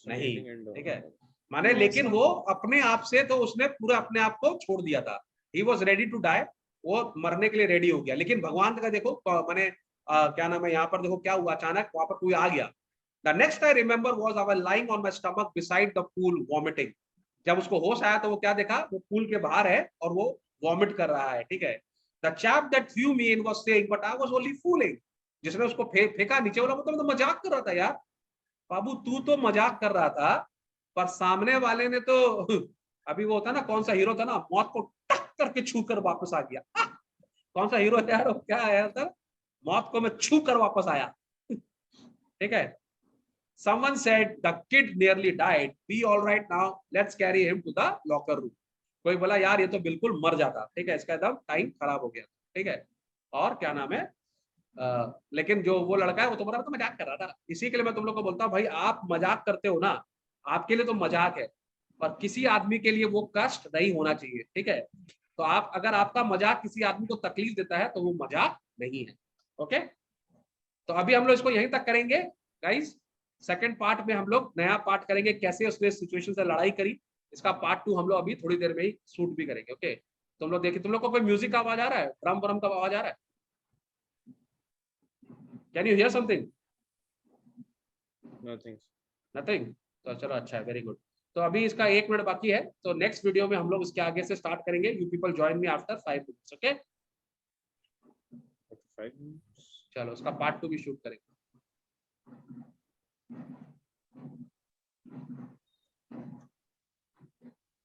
नहीं, ठीक है, माने लेकिन वो अपने आप से तो उसने पूरा अपने आप को छोड़ दिया था। He was ready to die, वो मरने के लिए रेडी हो गया। लेकिन भगवान का देखो माने क्या नाम है, यहाँ पर देखो क्या हुआ, अचानक वहां पर कोई आ गया। The next I remember was I was lying on my stomach beside the pool vomiting. जब उसको होश आया तो वो क्या देखा, वो पूल के बाहर है और वो वॉमिट कर रहा है, ठीक है। The chap that through me in was saying but I was only fooling. जिसने उसको फेंका नीचे वाला, मतलब तो मजाक कर रहा था यार। बाबू तू तो मजाक कर रहा था, पर सामने वाले ने तो अभी वो होता ना, कौन सा हीरो था ना, मौत को टक करके छू कर वापस आ गया। कौन सा हीरो है यार, वो क्या आया था, मौत को मैं छू कर वापस आया, ठीक है। Someone said the kid nearly died. Be all right now. Let's carry him to the locker room. कोई बोला यार ये तो बिल्कुल मर जाता, ठीक है, इसका एकदम टाइम खराब हो गया, ठीक है। और क्या नाम है, लेकिन जो वो लड़का है वो तुम्हारा तो मजाक कर रहा था। इसी के लिए मैं तुम लोग को बोलता हूँ भाई, आप मजाक करते हो ना, आपके लिए तो मजाक है, पर किसी आदमी के लिए वो कष्ट नहीं होना चाहिए, ठीक है। तो आप, अगर आपका मजाक किसी आदमी को तकलीफ देता है तो वो मजाक नहीं है, ओके। तो अभी हम लोग इसको यहीं तक करेंगे गाइस। सेकंड पार्ट में हम लोग नया पार्ट करेंगे, कैसे उसने सिचुएशन से लड़ाई करी। इसका पार्ट 2 हम लोग अभी थोड़ी देर में ही शूट भी करेंगे, ओके। तुम लोग देखिए, तुम लोग को कोई म्यूजिक का आवाज आ रहा है, ड्रम ब्रम का आवाज आ रहा है? Can you here something? Nothing. तो चलो अच्छा है, वेरी गुड। तो अभी इसका 1 मिनट बाकी है, तो नेक्स्ट वीडियो में हम लोग इसके आगे से स्टार्ट करेंगे। You people join me after 5 minutes, okay. चलो उसका पार्ट 2 भी शूट करेंगे।